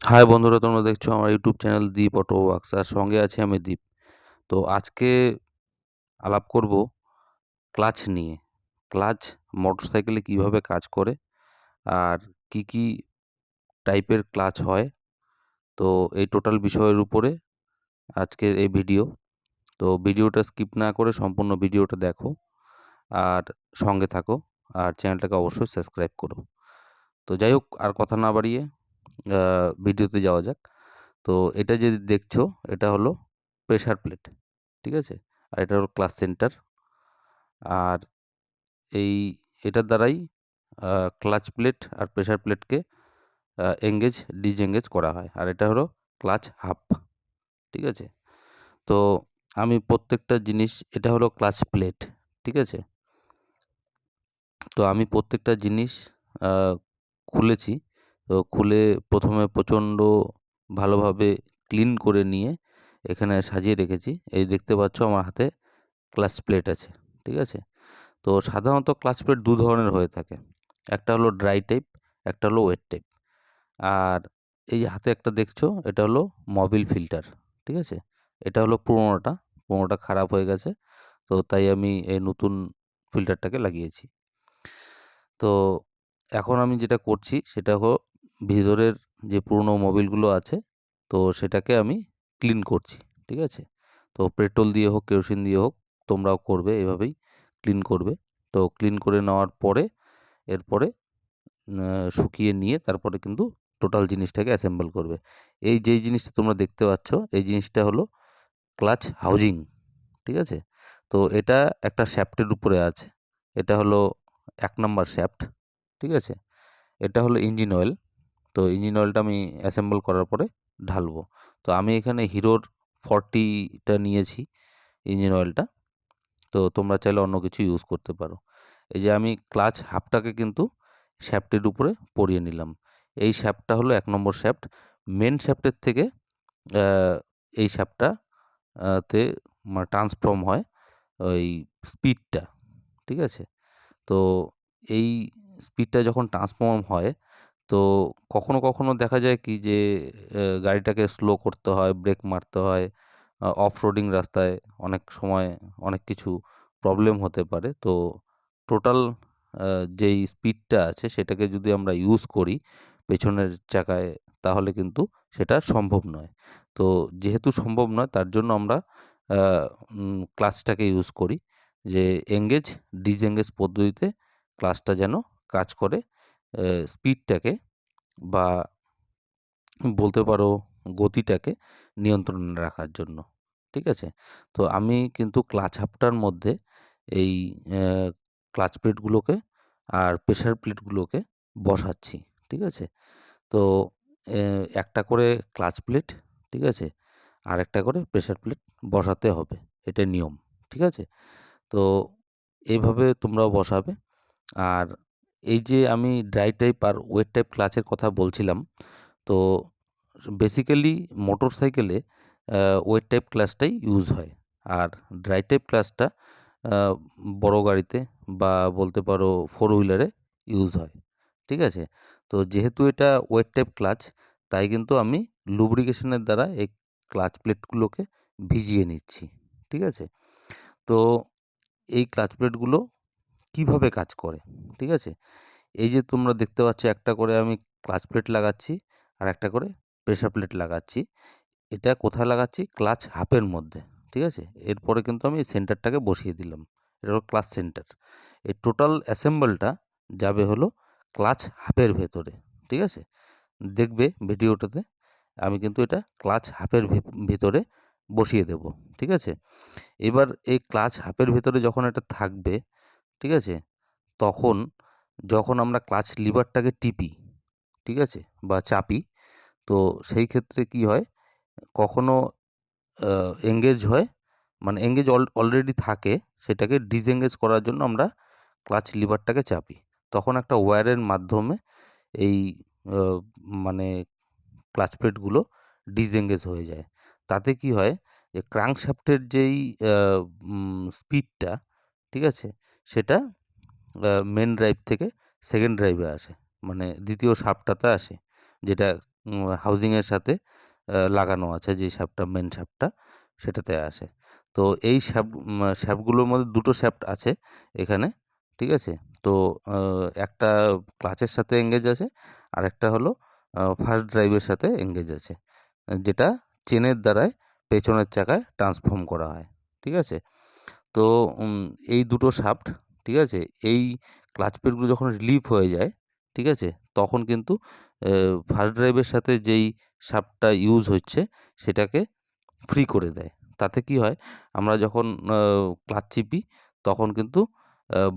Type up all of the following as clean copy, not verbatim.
High বন্ধুরা, তোমরা দেখছো আমার ইউটিউব চ্যানেল দীপ অটো ওয়ার্কস, আর সঙ্গে আছি আমি দীপ। তো আজকে আলাপ করব ক্লাচ নিয়ে। ক্লাচ মোটরসাইকেলে কিভাবে কাজ করে আর কি কি টাইপের ক্লাচ হয়, তো এই টোটাল বিষয়ের উপরে আজকের এই ভিডিও। তো ভিডিওটা স্কিপ না করে সম্পূর্ণ ভিডিওটা দেখো আর সঙ্গে থাকো, আর চ্যানেলটাকে অবশ্যই সাবস্ক্রাইব করো। তো যাই হোক, আর কথা না বাড়িয়ে ভিডিওতে যাওয়া যাক। তো এটা যে দেখছো, এটা হলো প্রেসার প্লেট, ঠিক আছে? আর এটা হলো ক্লাচ সেন্টার। আর এই এটার দ্বারাই ক্লাচ প্লেট আর প্রেসার প্লেটকে এঙ্গেজ ডিসএঙ্গেজ করা হয়। আর এটা হলো ক্লাচ হাব, ঠিক আছে? তো আমি প্রত্যেকটা জিনিস, এটা হলো ক্লাচ প্লেট, ঠিক আছে? তো আমি প্রত্যেকটা জিনিস খুলেছি। তো খুলে প্রথমে প্রচণ্ড ভালোভাবে ক্লিন করে নিয়ে এখানে সাজিয়ে রেখেছি। এই দেখতে পাচ্ছ আমার হাতে ক্লাচ প্লেট আছে, ঠিক আছে? তো সাধারণত ক্লাচ প্লেট দু ধরনের হয়ে থাকে। একটা হলো ড্রাই টাইপ, একটা হলো ওয়েট টাইপ। আর এই যে হাতে একটা দেখছো, এটা হলো মোবিল ফিল্টার, ঠিক আছে? এটা হলো পুরোনোটা খারাপ হয়ে গেছে, তো তাই আমি এই নতুন ফিল্টারটাকে লাগিয়েছি। তো এখন আমি যেটা করছি সেটা হলো ভিতরের যে পুরনো মোবিলগুলো আছে, তো সেটাকে আমি ক্লিন করছি, ঠিক আছে? তো পেট্রোল দিয়ে হোক, কেরোসিন দিয়ে হোক, তোমরাও করবে এভাবেই, ক্লিন করবে। তো ক্লিন করে নেওয়ার পরে এরপরে শুকিয়ে নিয়ে তারপরে কিন্তু টোটাল জিনিসটাকে অ্যাসেম্বল করবে। এই যেই জিনিসটা তোমরা দেখতে পাচ্ছ, এই জিনিসটা হলো ক্লাচ হাউজিং, ঠিক আছে? তো এটা একটা শ্যাফটের উপরে আছে। এটা হলো ১ নাম্বার শ্যাফট, ঠিক আছে? এটা হলো ইঞ্জিন অয়েল। তো ইঞ্জিন অয়েলটা আমি অ্যাসেম্বল করার পরে ঢালবো। তো আমি এখানে হিরোর 40টা নিয়েছি ইঞ্জিন অয়েলটা। তো তোমরা চাইলে অন্য কিছু ইউজ করতে পারো। এই যে আমি ক্লাচ হাবটাকে কিন্তু শ্যাফটের উপরে পরিয়ে নিলাম। এই শ্যাফটটা হলো ১ নম্বর শ্যাফট। মেন শ্যাফটের থেকে এই শ্যাফটটা তে ট্রান্সফর্ম হয় ওই স্পিডটা, ঠিক আছে? তো এই স্পিডটা যখন ট্রান্সফর্ম হয়, তো কখনো কখনো দেখা যায় কি যে গাড়িটাকে স্লো করতে হয়, ব্রেক মারতে হয়। অফ রোডিং রাস্তায় অনেক সময় অনেক কিছু প্রবলেম হতে পারে। তো টোটাল যেই স্পিডটা আছে সেটাকে যদি আমরা ইউজ করি পেছনের চাকায়, তাহলে কিন্তু সেটা সম্ভব নয়। তো যেহেতু সম্ভব নয়, তার জন্য আমরা ক্লাচটাকে ইউজ করি, যে এঙ্গেজ ডিসএঙ্গেজ পদ্ধতিতে ক্লাচটা যেন কাজ করে স্পিডটাকে, বা বলতে পারো গতিটাকে নিয়ন্ত্রণে রাখার জন্য, ঠিক আছে? তো আমি কিন্তু ক্লাচ হাবটার মধ্যে এই ক্লাচ প্লেটগুলোকে আর প্রেসার প্লেটগুলোকে বসাচ্ছি, ঠিক আছে? তো একটা করে ক্লাচ প্লেট, ঠিক আছে? আর একটা করে প্রেসার প্লেট বসাতে হবে, এটা নিয়ম, ঠিক আছে? তো এইভাবে তোমরাও বসাবে। আর এই যে আমি ড্রাই টাইপ আর ওয়েট টাইপ ক্লাচের কথা বলছিলাম, তো বেসিক্যালি মোটরসাইকেলে ওয়েট টাইপ ক্লাচটাই ইউজ হয়। আর ড্রাই টাইপ ক্লাচটা বড় গাড়িতে বা বলতে পারো ফোর হুইলারে ইউজ হয়, ঠিক আছে? তো যেহেতু এটা ওয়েট টাইপ ক্লাচ, তাই কিন্তু আমি লুব্রিকেশনের দ্বারা এই ক্লাচ প্লেটগুলোকে ভিজিয়ে নিচ্ছি, ঠিক আছে? তো এই ক্লাচ প্লেটগুলো কীভাবে কাজ করে, ঠিক আছে? এই যে তোমরা দেখতে পাচ্ছ, একটা করে আমি ক্লাচ প্লেট লাগাচ্ছি আর একটা করে প্রেসার প্লেট লাগাচ্ছি। এটা কোথায় লাগাচ্ছি? ক্লাচ হাফের মধ্যে, ঠিক আছে? এরপরে কিন্তু আমি সেন্টারটাকে বসিয়ে দিলাম। এটা হলো ক্লাচ সেন্টার। এই টোটাল অ্যাসেম্বলটা যাবে হলো ক্লাচ হাফের ভেতরে, ঠিক আছে? দেখবে ভিডিওটাতে আমি কিন্তু এটা ক্লাচ হাফের ভিতরে বসিয়ে দেব, ঠিক আছে? এবার এই ক্লাচ হাফের ভেতরে যখন এটা থাকবে, ঠিক আছে? তখন যখন আমরা ক্লাচ লিভারটাকে টিপি, ঠিক আছে? বা চাপি, তো সেই ক্ষেত্রে কি হয়, কখনো এঙ্গেজ হয়, মানে এঙ্গেজ অলরেডি থাকে, সেটাকে ডিসএঙ্গেজ করার জন্য আমরা ক্লাচ লিভারটাকে চাপি। তখন একটা ওয়্যারের মাধ্যমে এই আ মানে ক্লাচ প্লেটগুলো ডিসএঙ্গেজ হয়ে যায়। তাতে কি হয়, যে ক্রাঙ্কশ্যাফটের যেই আ স্পিডটা, ঠিক আছে? সেটা মেন ড্রাইভ থেকে সেকেন্ড ড্রাইভে আসে। মানে দ্বিতীয় শাফটটাতে আসে, যেটা হাউজিংয়ের সাথে লাগানো আছে, যে শ্যাফটটা মেন শ্যাফটটা সেটাতে আসে। তো এই শ্যাফটগুলোর মধ্যে দুটো শ্যাফট আছে এখানে, ঠিক আছে? তো একটা ক্লাচের সাথে এঙ্গেজ আছে, আর একটা হলো ফার্স্ট ড্রাইভের সাথে এঙ্গেজ আছে, যেটা চেনের দ্বারায় পেছনের চাকায় ট্রান্সফর্ম করা হয়, ঠিক আছে? তো এই দুটো শাফট, ঠিক আছে, এই ক্লাচ প্লেটগুলো যখন রিলিভ হয়ে যায়, ঠিক আছে, তখন কিন্তু ফার্স্ট ড্রাইভের সাথে যেই শাফটটা ইউজ হচ্ছে সেটাকে ফ্রি করে দেয়। তাতে কি হয়, আমরা যখন ক্লাচ চিপি তখন কিন্তু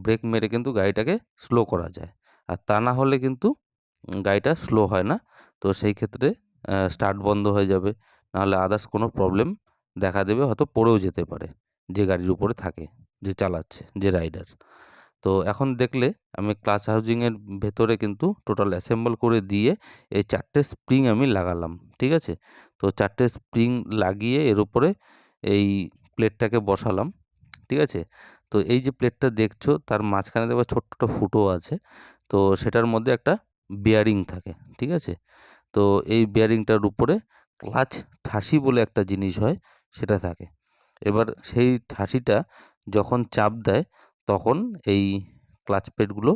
ব্রেক মেরে কিন্তু গাড়িটাকে স্লো করা যায়। আর তা না হলে কিন্তু গাড়িটা স্লো হয় না। তো সেই ক্ষেত্রে স্টার্ট বন্ধ হয়ে যাবে, নাহলে আদার্স কোনো প্রবলেম দেখা দেবে, হয়তো পড়েও যেতে পারে যে গাড়ির উপরে থাকে, যে চালাচ্ছে, যে রাইডার। তো এখন দেখলে আমি ক্লাচ হাউজিংয়ের ভেতরে কিন্তু টোটাল অ্যাসেম্বল করে দিয়ে এই 4টে স্প্রিং আমি লাগালাম, ঠিক আছে? তো 4টে স্প্রিং লাগিয়ে এর উপরে এই প্লেটটাকে বসালাম, ঠিক আছে? তো এই যে প্লেটটা দেখছো তার মাঝখানে দেখবে ছোট্ট একটা ফুটো আছে, তো সেটার মধ্যে একটা বিয়ারিং থাকে, ঠিক আছে? তো এই বিয়ারিংটার উপরে ক্লাচ ঠাসি বলে একটা জিনিস হয়, সেটা থাকে। এবার সেই ঠাসিটা যখন চাপ দেয় তখন এই ক্লাচ প্লেটগুলো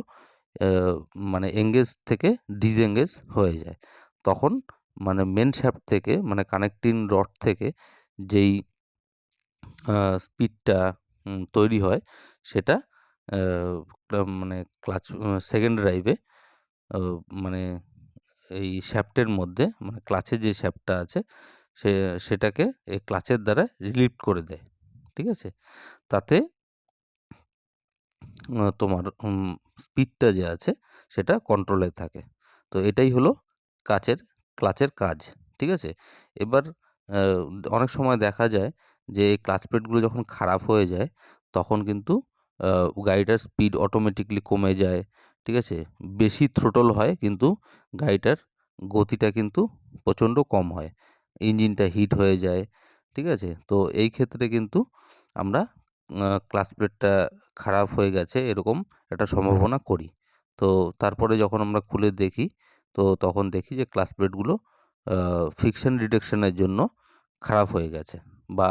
মানে এঙ্গেজ থেকে ডিসএঙ্গেজ হয়ে যায়। তখন মানে মেন শ্যাফট থেকে, মানে কানেক্টিং রড থেকে যেই স্পিডটা তৈরি হয় সেটা মানে ক্লাচ সেকেন্ড ড্রাইভে মানে এই শ্যাফটের মধ্যে, মানে ক্লাচে যে শ্যাফটটা আছে সেটাকে এই ক্লাচের দ্বারা রিলিভ করে দেয়, ঠিক আছে? তাতে তোমার স্পিডটা যে আছে সেটা কন্ট্রোলে থাকে। তো এটাই হলো ক্লাচের কাজ, ঠিক আছে? এবার অনেক সময় দেখা যায় যে ক্লাচ প্লেটগুলো যখন খারাপ হয়ে যায় তখন কিন্তু গাড়িটার স্পিড অটোমেটিকলি কমে যায়, ঠিক আছে? বেশি থ্রোটল হয় কিন্তু গাড়িটার গতিটা কিন্তু প্রচণ্ড কম হয়, ইঞ্জিনটা হিট হয়ে যায়, ঠিক আছে? তো এই ক্ষেত্রে কিন্তু আমরা ক্লাচ প্লেটটা খারাপ হয়ে গেছে এরকম একটা সম্ভাবনা করি। তো তারপরে যখন আমরা খুলে দেখি, তো তখন দেখি যে ক্লাচ প্লেটগুলো ফ্রিকশন রিডাকশনের জন্য খারাপ হয়ে গেছে, বা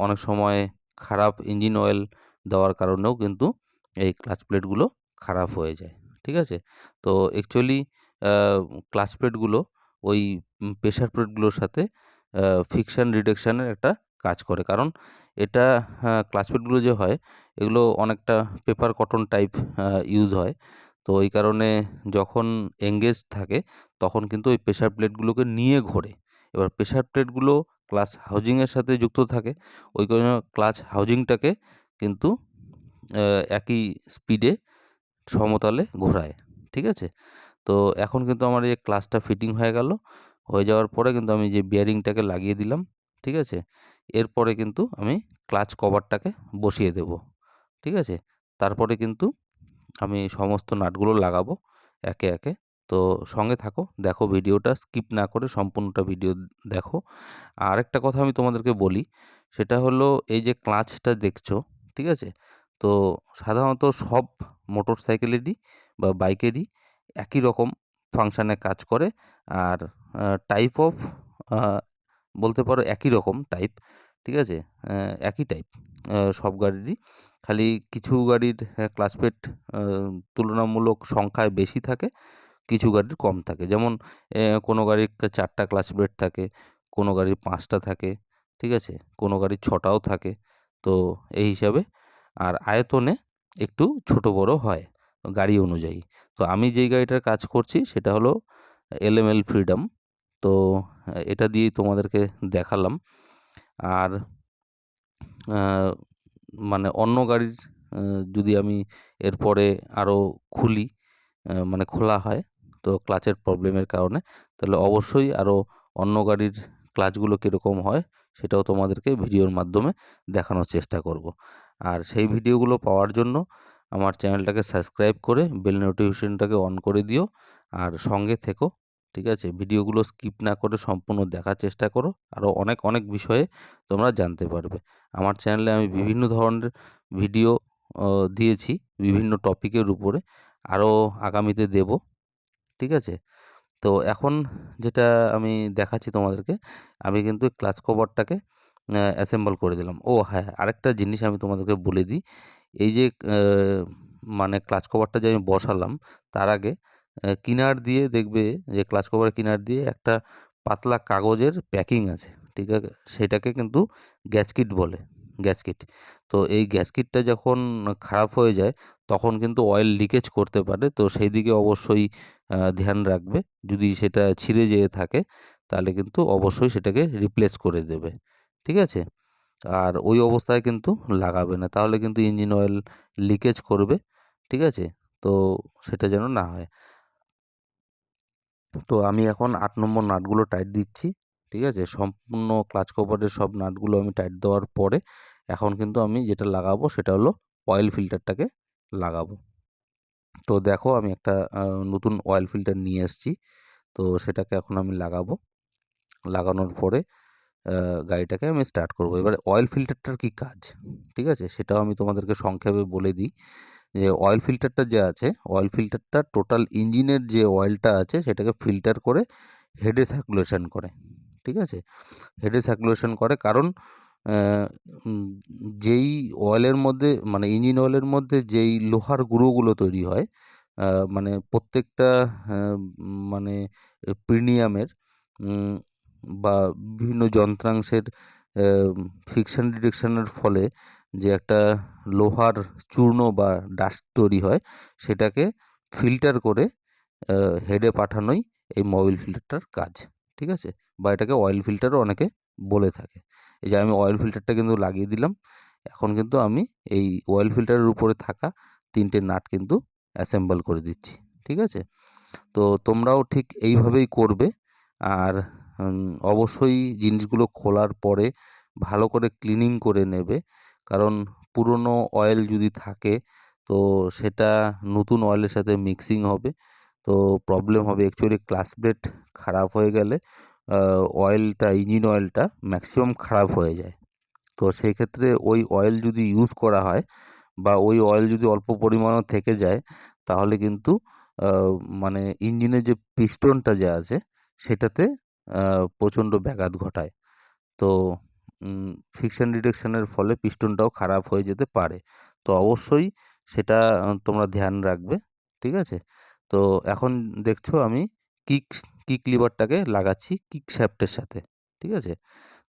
অনেক সময় খারাপ ইঞ্জিন অয়েল দেওয়ার কারণেও কিন্তু এই ক্লাচ প্লেটগুলো খারাপ হয়ে যায়, ঠিক আছে? তো অ্যাকচুয়ালি ক্লাচ প্লেটগুলো ওই প্রেশার প্লেটগুলোর সাথে ফ্রিকশন রিডাকশনের একটা কাজ করে। কারণ এটা ক্লাচ প্লেটগুলো যে হয় এগুলো অনেকটা পেপার কটন টাইপ ইউজ হয়। তো এই কারণে যখন এঙ্গেজ থাকে তখন কিন্তু ওই প্রেশার প্লেটগুলোকে নিয়ে ঘোরে। এবার প্রেশার প্লেটগুলো ক্লাচ হাউজিংয়ের সাথে যুক্ত থাকে, ওই কারণে ক্লাচ হাউজিংটাকে কিন্তু একই স্পিডে সমতলে ঘোরায়, ঠিক আছে? তো এখন কিন্তু আমার এই ক্লাচটা ফিটিং হয়ে গেল। হয়ে যাওয়ার পরে কিন্তু আমি যে বিয়ারিংটাকে লাগিয়ে দিলাম, ঠিক আছে? এরপরে কিন্তু আমি ক্লাচ কভারটাকে বসিয়ে দেব, ঠিক আছে? তারপরে কিন্তু আমি সমস্ত নাটগুলো লাগাবো একে, একে। তো সঙ্গে থাকো, দেখো ভিডিওটা স্কিপ না করে সম্পূর্ণটা ভিডিও দেখো। আরেকটা কথা আমি তোমাদেরকে বলি, সেটা হলো এই যে ক্লাচটা দেখছো, ঠিক আছে? তো সাধারণত সব মোটরসাইকেলেরই বা বাইকেরই একই রকম ফাংশানে কাজ করে, আর টাইপ অফ বলতে পারো একই রকম টাইপ, ঠিক আছে? একই টাইপ সব গাড়িরই, খালি কিছু গাড়ির ক্লাচ প্লেট তুলনামূলক সংখ্যায় বেশি থাকে, কিছু গাড়ির কম থাকে। যেমন কোনো গাড়ির 4টা ক্লাচ প্লেট থাকে, কোনো গাড়ির 5টা থাকে, ঠিক আছে? কোনো গাড়ির 6টাও থাকে। তো এই হিসাবে, আর আয়তনে একটু ছোট বড় হয় গাড়ি অনুযায়ী। তো আমি যেই গাড়িটার কাজ করছি সেটা হলো LMLfredom। তো এটা দিয়েই তোমাদেরকে দেখালাম। আর মানে অন্য গাড়ির যদি আমি এরপরে আরও খুলি, মানে খোলা হয় তো ক্লাচের প্রবলেমের কারণে, তাহলে অবশ্যই আরও অন্য গাড়ির ক্লাচগুলো কীরকম হয় সেটাও তোমাদেরকে ভিডিওর মাধ্যমে দেখানোর চেষ্টা করব। আর সেই ভিডিওগুলো পাওয়ার জন্য আমার চ্যানেলটাকে সাবস্ক্রাইব করে বেল নোটিফিকেশনটাকে অন করে দিও, আর সঙ্গে থেকো, ঠিক আছে? ভিডিওগুলো স্কিপ না করে সম্পূর্ণ দেখার চেষ্টা করো, আরও অনেক অনেক বিষয়ে তোমরা জানতে পারবে। আমার চ্যানেলে আমি বিভিন্ন ধরনের ভিডিও দিয়েছি বিভিন্ন টপিকের উপরে, আরও আগামীতে দেব, ঠিক আছে? তো এখন যেটা আমি দেখাচ্ছি তোমাদেরকে, আমি কিন্তু ক্লাচ কভারটাকে অ্যাসেম্বল করে দিলাম। ও হ্যাঁ, আরেকটা জিনিস আমি তোমাদেরকে বলে দিই। এই যে মানে ক্লাচ কভারটা যে আমি বসালাম, তার আগে কিনার দিয়ে দেখবে যে ক্লাচ কভারের কিনার দিয়ে একটা পাতলা কাগজের প্যাকিং আছে, ঠিক আছে? সেটাকে কিন্তু গ্যাসকিট বলে, গ্যাসকিট। তো এই গ্যাসকিটটা যখন খারাপ হয়ে যায় তখন কিন্তু অয়েল লিকেজ করতে পারে, তো সেই দিকে অবশ্যই ধ্যান রাখবে। যদি সেটা ছিঁড়ে যেয়ে থাকে তাহলে কিন্তু অবশ্যই সেটাকে রিপ্লেস করে দেবে, ঠিক আছে? আর ওই অবস্থায় কিন্তু লাগাবে না, তাহলে কিন্তু ইঞ্জিন অয়েল লিকেজ করবে, ঠিক আছে? তো সেটা যেন না হয়। তো আমি এখন ৮ নম্বর নাটগুলো টাইট দিচ্ছি, ঠিক আছে? সম্পূর্ণ ক্লাচ কভারের সব নাটগুলো আমি টাইট দেওয়ার পরে এখন কিন্তু আমি যেটা লাগাবো সেটা হলো অয়েল ফিল্টারটাকে লাগাবো। তো দেখো আমি একটা নতুন অয়েল ফিল্টার নিয়ে এসেছি। তো সেটাকে এখন আমি লাগাবো। লাগানোর পরে গাড়িটাকে আমি স্টার্ট করব। এবারে অয়েল ফিল্টারটার কী কাজ, ঠিক আছে? সেটাও আমি তোমাদেরকে সংক্ষেপে বলে দিই। যে অয়েল ফিল্টারটা যে আছে, অয়েল ফিল্টারটা টোটাল ইঞ্জিনের যে অয়েলটা আছে সেটাকে ফিল্টার করে হেডে সার্কুলেশন করে, ঠিক আছে? হেডে সার্কুলেশন করে কারণ আহ, উম, যেই অয়েলের মধ্যে মানে ইঞ্জিন অয়েলের মধ্যে যেই লোহার গুঁড়োগুলো তৈরি হয়, মানে প্রত্যেকটা মানে প্রিমিয়ামের বা বিভিন্ন যন্ত্রাংশের ফ্রিকশন ডিটেকশনের ফলে যে একটা লোহার চূর্ণ বা ডাস্ট তৈরি হয়, সেটাকে ফিল্টার করে হেডে পাঠানোই এই মোবিল ফিল্টারটার কাজ, ঠিক আছে? বা এটাকে অয়েল ফিল্টারও অনেকে বলে থাকে। এই যে আমি অয়েল ফিল্টারটা কিন্তু লাগিয়ে দিলাম। এখন কিন্তু আমি এই অয়েল ফিল্টারের উপরে থাকা ৩টে নাট কিন্তু অ্যাসেম্বল করে দিচ্ছি, ঠিক আছে? তো তোমরাও ঠিক এইভাবেই করবে। আর অবশ্যই জিনিসগুলো খোলার পরে ভালো করে ক্লিনিং করে নেবে, কারণ পুরনো অয়েল যদি থাকে তো সেটা নতুন অয়েলের সাথে মিক্সিং হবে, তো প্রবলেম হবে। অ্যাকচুয়ালি ক্লাচ প্লেট খারাপ হয়ে গেলে অয়েলটা, ইঞ্জিন অয়েলটা ম্যাক্সিমাম খারাপ হয়ে যায়। তো সেই ক্ষেত্রে ওই অয়েল যদি ইউজ করা হয় বা ওই অয়েল যদি অল্প পরিমাণও থেকে যায় তাহলে কিন্তু আহ, মানে ইঞ্জিনের যে পিস্টনটা যে আছে সেটাতে প্রচণ্ড ব্যাঘাত ঘটায়। তো ফ্রিকশন ডিটেকশনের ফলে পিস্টনটাও খারাপ হয়ে যেতে পারে। তো অবশ্যই সেটা তোমরা ধ্যান রাখবে, ঠিক আছে? তো এখন দেখছো আমি কিক কিক লিভারটাকে লাগাচ্ছি কিক শ্যাফটের সাথে, ঠিক আছে?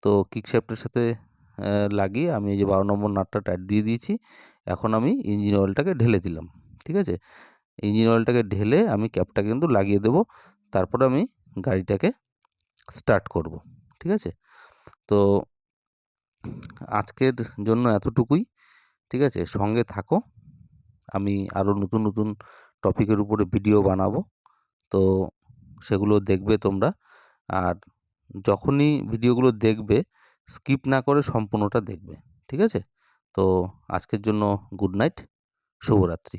তো কিক শ্যাফটের সাথে লাগিয়ে আমি এই যে ১২ নম্বর নাটটা টাইট দিয়ে দিয়েছি। এখন আমি ইঞ্জিন অয়েলটাকে ঢেলে দিলাম, ঠিক আছে? ইঞ্জিন অয়েলটাকে ঢেলে আমি ক্যাপটা কিন্তু লাগিয়ে দেবো। তারপরে আমি গাড়িটাকে স্টার্ট করব, ঠিক আছে? তো আজকের জন্য এতটুকুই, ঠিক আছে? সঙ্গে থাকো, আমি আরও নতুন নতুন টপিকের উপরে ভিডিও বানাবো, তো সেগুলো দেখবে তোমরা। আর যখনই ভিডিওগুলো দেখবে স্কিপ না করে সম্পূর্ণটা দেখবে, ঠিক আছে? তো আজকের জন্য গুড নাইট, শুভরাত্রি।